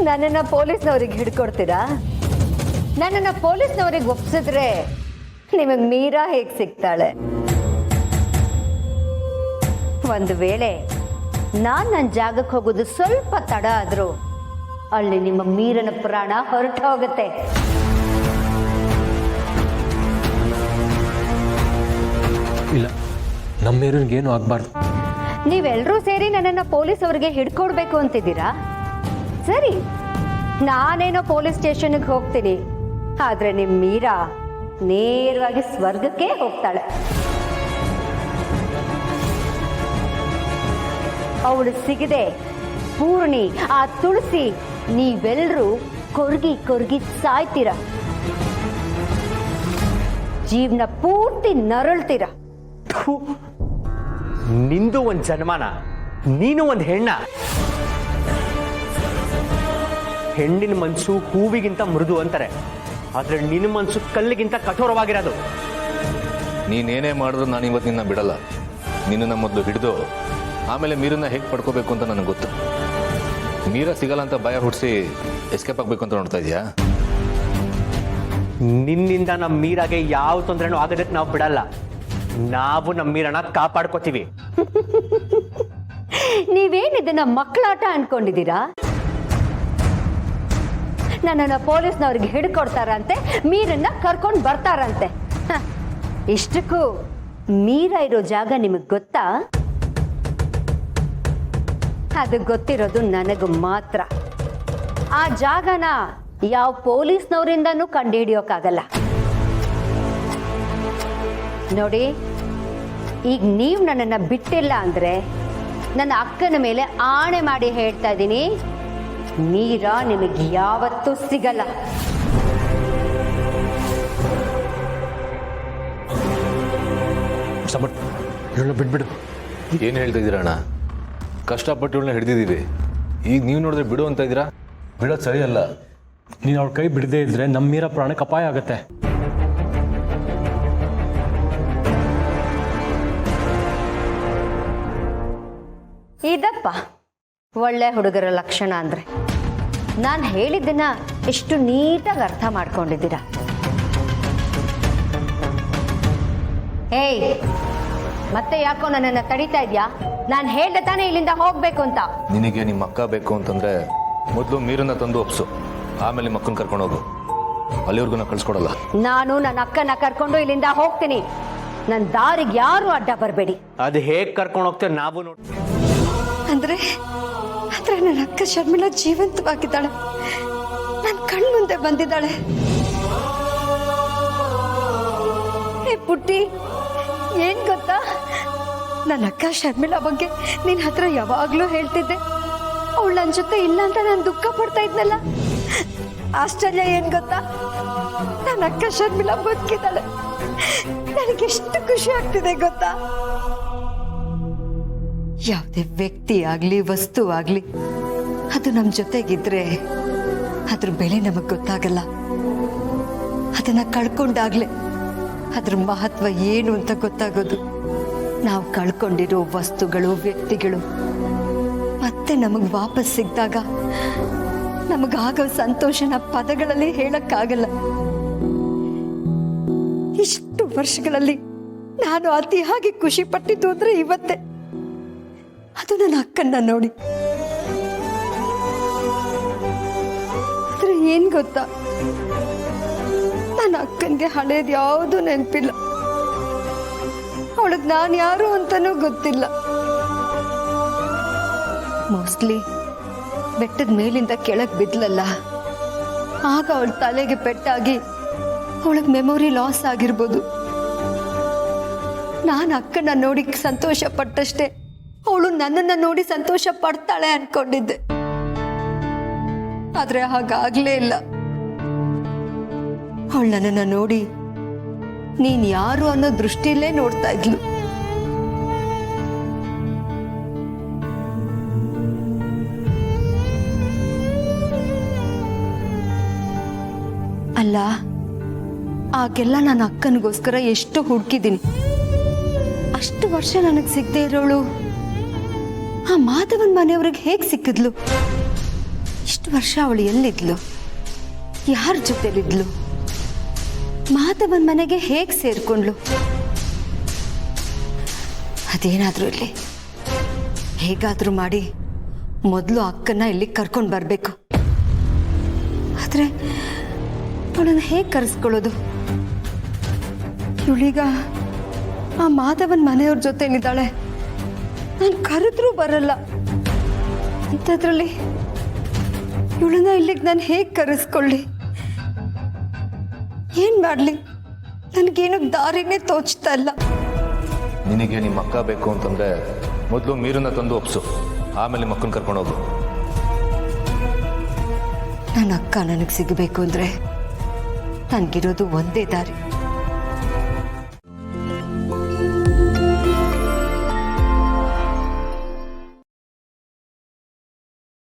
ನನ್ನನ್ನು ಪೊಲೀಸ್ನವ್ರಿಗೆ ಹಿಡ್ಕೊಡ್ತೀರಾ? ನನ್ನನ್ನು ಪೊಲೀಸ್ನವ್ರಿಗೆ ಒಪ್ಸಿದ್ರೆ ನಿಮಗೆ ಮೀರಾ ಹೇಗೆ ಸಿಗ್ತಾಳೆ? ಒಂದು ವೇಳೆ ನಾನು ನನ್ನ ಜಾಗಕ್ಕೆ ಹೋಗೋದು ಸ್ವಲ್ಪ ತಡ ಆದರೂ ಅಲ್ಲಿ ನಿಮ್ಮ ಮೀರನ ಪ್ರಾಣ ಹೊರಟು ಹೋಗುತ್ತೆ. ಇಲ್ಲ, ನಮ್ಮ ಮೀರನಿಗೇನು ಆಗಬಾರ್ದು. ನೀವೆಲ್ಲರೂ ಸೇರಿ ನನ್ನನ್ನು ಪೊಲೀಸ್ ಅವರಿಗೆ ಹಿಡ್ಕೊಡ್ಬೇಕು ಅಂತಿದ್ದೀರಾ? ಸರಿ, ನಾನೇನೋ ಪೊಲೀಸ್ ಸ್ಟೇಷನ್ಗೆ ಹೋಗ್ತೀನಿ, ಆದ್ರೆ ನಿಮ್ಮ ಮೀರಾ ನೇರವಾಗಿ ಸ್ವರ್ಗಕ್ಕೆ ಹೋಗ್ತಾಳೆ. ಅವಳು ಸಿಗದೆ ಪೂರ್ಣಿ, ಆ ತುಳಸಿ, ನೀವೆಲ್ಲರೂ ಕೊರ್ಗಿ ಕೊರ್ಗಿ ಸಾಯ್ತೀರ. ಜೀವನ ಪೂರ್ತಿ ನರಳ್ತೀರ. ನಿಂದು ಒಂದು ಜನ್ಮನ, ನೀನು ಒಂದು ಹೆಣ್ಣ. ಹೆಣ್ಣಿನ ಮನ್ಸು ಹೂವಿಗಿಂತ ಮೃದು ಅಂತಾರೆ, ಆದ್ರೆ ನಿನ್ನ ಮನ್ಸು ಕಲ್ಲಿಗಿಂತ ಕಠೋರವಾಗಿರೋದು. ನೀನೇನೇ ಮಾಡಿದ್ರು ನಾನು ಇವತ್ತು ನಿನ್ನ ಬಿಡಲ್ಲ. ನಿನ್ನನ್ನು ಮೊದಲು ಹಿಡಿದು ಆಮೇಲೆ ಮೀರನ್ನ ಹೇಗೆ ಪಡ್ಕೋಬೇಕು ಅಂತ ನನಗೆ ಗೊತ್ತು. ಮೀರ ಸಿಗಲ್ಲ ಅಂತ ಭಯ ಹುಟ್ಟಿಸಿ ಎಸ್ಕೇಪ್ ಆಗಬೇಕು ಅಂತ ನೋಡ್ತಾ ಇದೆಯಾ? ನಿನ್ನಿಂದ ನಮ್ಮ ಮೀರಾಗೆ ಯಾವ ತೊಂದರೆನೂ ಆಗೋದಕ್ಕೆ ನಾವು ಬಿಡಲ್ಲ. ನಾವು ನಮ್ಮ ಮೀರನ್ನ ಕಾಪಾಡ್ಕೋತೀವಿ. ನೀವೇನ್ ಇದನ್ನ ಮಕ್ಕಳಾಟ ಅನ್ಕೊಂಡಿದ್ದೀರಾ? ನನ್ನನ್ನು ಪೊಲೀಸ್ನವ್ರಿಗೆ ಹಿಡ್ಕೊಡ್ತಾರಂತೆ, ಮೀರನ್ನ ಕರ್ಕೊಂಡು ಬರ್ತಾರಂತೆ. ಇಷ್ಟಕ್ಕೂ ಮೀರ ಇರೋ ಜಾಗ ನಿಮಗ್ ಗೊತ್ತಾ? ಅದು ಗೊತ್ತಿರೋದು ನನಗೂ ಮಾತ್ರ. ಆ ಜಾಗನ ಯಾವ ಪೊಲೀಸ್ನವರಿಂದನೂ ಕಂಡುಹಿಡಿಯೋಕ್ಕಾಗಲ್ಲ. ನೋಡಿ, ಈಗ ನೀವು ನನ್ನನ್ನು ಬಿಟ್ಟಿಲ್ಲ ಅಂದ್ರೆ ನನ್ನ ಅಕ್ಕನ ಮೇಲೆ ಆಣೆ ಮಾಡಿ ಹೇಳ್ತಾ ಇದ್ದೀನಿ, ಮೀರಾ ನಿಮಗೆ ಯಾವತ್ತೂ ಸಿಗಲ್ಲ. ಬಿಟ್ಬಿಡು. ಏನು ಹೇಳ್ತಾ ಇದ್ದೀರಾ ಅಣ್ಣ? ಕಷ್ಟಪಟ್ಟು ಇವಳನ್ನ ಹಿಡಿದಿದ್ದೀವಿ, ಈಗ ನೀವು ನೋಡಿದ್ರೆ ಬಿಡು ಅಂತ ಇದ್ದೀರಾ? ಬಿಡೋದು ಸರಿ ಅಲ್ಲ. ನೀನು ಅವಳ ಕೈ ಬಿಡದೇ ಇದ್ರೆ ನಮ್ಮ ಮೀರ ಪ್ರಾಣಕ್ಕೆ ಅಪಾಯ ಆಗತ್ತೆ. ಇದಪ್ಪ ಒಳ್ಳೆ ಹುಡುಗರ ಲಕ್ಷಣ ಅಂದ್ರೆ. ನಾನು ಹೇಳಿದ್ದನ್ನ ಎಷ್ಟು ನೀಟಾಗಿ ಅರ್ಥ ಮಾಡ್ಕೊಂಡಿದ್ದೀರಾ. ಹೇಯ್, ಮತ್ತೆ ಯಾಕೋ ನನ್ನನ್ನು ತಡೀತಾ ಇದ್ಯಾ? ನಾನು ಹೇಳ್ದೆ ತಾನೇ ಇಲ್ಲಿಂದ ಹೋಗ್ಬೇಕು ಅಂತ. ನಿನಗೆ ನಿಮ್ಮ ಅಕ್ಕ ಬೇಕು ಅಂತಂದ್ರೆ ಮೊದಲು ಮೀರನ್ನ ತಂದು ಒಪ್ಸು, ಆಮೇಲೆ ನಿಮ್ಮ ಅಕ್ಕನ ಕರ್ಕೊಂಡು ಹೋಗು. ಅಲ್ಲಿವರೆಗೂ ನಾ ಕಳ್ಸ್ಕೊಡಲ್ಲ. ನಾನು ನನ್ನ ಅಕ್ಕನ ಕರ್ಕೊಂಡು ಇಲ್ಲಿಂದ ಹೋಗ್ತೀನಿ. ನನ್ನ ದಾರಿಗೆ ಯಾರು ಅಡ್ಡ ಬರಬೇಡಿ. ಅದು ಹೇಗೆ ಕರ್ಕೊಂಡು ಹೋಗ್ತೇವೆ ನಾವು ನೋಡಿ. ಅಂದ್ರೆ ನನ್ನ ಅಕ್ಕ ಶರ್ಮಿಳಾ ಜೀವಂತವಾಗಿದ್ದಾಳೆ, ನನ್ನ ಕಣ್ಣು ಮುಂದೆ ಬಂದಿದ್ದಾಳೆ. ಹೇ ಪುಟ್ಟಿ, ಏನ್ ಗೊತ್ತಾ, ನನ್ನ ಅಕ್ಕ ಶರ್ಮಿಳಾ ಬಗ್ಗೆ ನಿನ್ನ ಹತ್ರ ಯಾವಾಗ್ಲೂ ಹೇಳ್ತಿದ್ದೆ. ಅವಳು ನನ್ನ ಜೊತೆ ಇಲ್ಲ ಅಂತ ನಾನು ದುಃಖ ಪಡ್ತಾ ಇದ್ನಲ್ಲ. ಆಶ್ಚರ್ಯ ಏನ್ ಗೊತ್ತಾ, ನನ್ನ ಅಕ್ಕ ಶರ್ಮಿಳಾ ಬದುಕಿದ್ದಾಳೆ. ನನಗೆಷ್ಟು ಖುಷಿ ಆಗ್ತಿದೆ ಗೊತ್ತಾ. ಯಾವುದೇ ವ್ಯಕ್ತಿ ಆಗ್ಲಿ ವಸ್ತು ಆಗ್ಲಿ ಅದು ನಮ್ಮ ಜೊತೆಗಿದ್ರೆ ಅದ್ರ ಬೆಲೆ ನಮಗ್ ಗೊತ್ತಾಗಲ್ಲ. ಅದನ್ನ ಕಳ್ಕೊಂಡಾಗ್ಲೆ ಅದ್ರ ಮಹತ್ವ ಏನು ಅಂತ ಗೊತ್ತಾಗೋದು. ನಾವು ಕಳ್ಕೊಂಡಿರೋ ವಸ್ತುಗಳು, ವ್ಯಕ್ತಿಗಳು ಮತ್ತೆ ನಮಗ್ ವಾಪಸ್ ಸಿಕ್ಕಿದಾಗ ನಮಗಾಗೋ ಸಂತೋಷನ ಪದಗಳಲ್ಲಿ ಹೇಳಕ್ಕಾಗಲ್ಲ. ಇಷ್ಟು ವರ್ಷಗಳಲ್ಲಿ ನಾನು ಅತಿಯಾಗಿ ಖುಷಿ ಪಟ್ಟಿದ್ದು ಅಂದ್ರೆ ಇವತ್ತೇ, ಅದು ನನ್ನ ಅಕ್ಕನ್ನ ನೋಡಿ. ಆದ್ರೆ ಏನ್ ಗೊತ್ತಾ, ನನ್ನ ಅಕ್ಕನ್ಗೆ ಹಳೇದು ಯಾವುದು ನೆನಪಿಲ್ಲ. ಅವಳಗ್ ನಾನು ಯಾರು ಅಂತಾನೂ ಗೊತ್ತಿಲ್ಲ. ಮೋಸ್ಟ್ಲಿ ಬೆಟ್ಟದ ಮೇಲಿಂದ ಕೆಳಗ್ ಬಿದ್ಲಲ್ಲ, ಆಗ ಅವಳ ತಲೆಗೆ ಪೆಟ್ಟಾಗಿ ಅವಳಗ್ ಮೆಮೊರಿ ಲಾಸ್ ಆಗಿರ್ಬೋದು. ನಾನು ಅಕ್ಕನ ನೋಡಿ ಸಂತೋಷ ಪಟ್ಟಷ್ಟೇ ಅವಳು ನನ್ನನ್ನ ನೋಡಿ ಸಂತೋಷ ಪಡ್ತಾಳೆ ಅನ್ಕೊಂಡಿದ್ದೆ. ಆದ್ರೆ ಹಾಗಾಗ್ಲೇ ಇಲ್ಲ. ಅವಳು ನನ್ನನ್ನ ನೋಡಿ ನೀನ್ ಯಾರು ಅನ್ನೋ ದೃಷ್ಟಿಯಲ್ಲೇ ನೋಡ್ತಾ ಇದ್ಲು. ಅಲ್ಲ, ಆಗೆಲ್ಲ ನನ್ನ ಅಕ್ಕನಿಗೋಸ್ಕರ ಎಷ್ಟು ಹುಡುಕಿದ್ದೀನಿ. ಅಷ್ಟು ವರ್ಷ ನನಗೆ ಸಿಗದೆ ಇರೋಳು ಆ ಮಾಧವನ್ ಮನೆಯವ್ರಿಗೆ ಹೇಗೆ ಸಿಕ್ಕಿದ್ಲು? ಇಷ್ಟು ವರ್ಷ ಅವಳು ಎಲ್ಲಿದ್ಲು, ಯಾರ ಜೊತೆಲಿದ್ಲು, ಮಾಧವನ್ ಮನೆಗೆ ಹೇಗೆ ಸೇರ್ಕೊಂಡ್ಲು? ಅದೇನಾದ್ರೂ ಇಲ್ಲಿ ಹೇಗಾದ್ರೂ ಮಾಡಿ ಮೊದಲು ಅಕ್ಕನ ಇಲ್ಲಿ ಕರ್ಕೊಂಡು ಬರಬೇಕು. ಆದ್ರೆ ಅವಳನ್ನು ಹೇಗೆ ಕರೆಸ್ಕೊಳ್ಳೋದು? ಇವಳೀಗ ಆ ಮಾಧವನ್ ಮನೆಯವ್ರ ಜೊತೆಲಿದ್ದಾಳೆ, ನಾನು ಕರೆದ್ರೂ ಬರಲ್ಲ. ಇಂಥದ್ರಲ್ಲಿ ಇವಳನ್ನ ಇಲ್ಲಿಗೆ ನಾನು ಹೇಗೆ ಕರೆಸ್ಕೊಳ್ಳಿ? ಏನ್ ಮಾಡ್ಲಿ? ನನಗೇನು ದಾರಿನೇ ತೋಚ್ತಾ ಇಲ್ಲ. ನಿನಗೆ ನಿಮ್ಮ ಅಕ್ಕ ಬೇಕು ಅಂತಂದ್ರೆ ಮೊದಲು ಮೀರನ್ನ ತಂದು ಒಪ್ಸು, ಆಮೇಲೆ ಮಕ್ಕಳನ್ನ ಕರ್ಕೊಂಡು ಹೋಗು. ನನ್ನ ಅಕ್ಕ ನನಗೆ ಸಿಗಬೇಕು ಅಂದ್ರೆ ನನಗಿರೋದು ಒಂದೇ ದಾರಿ.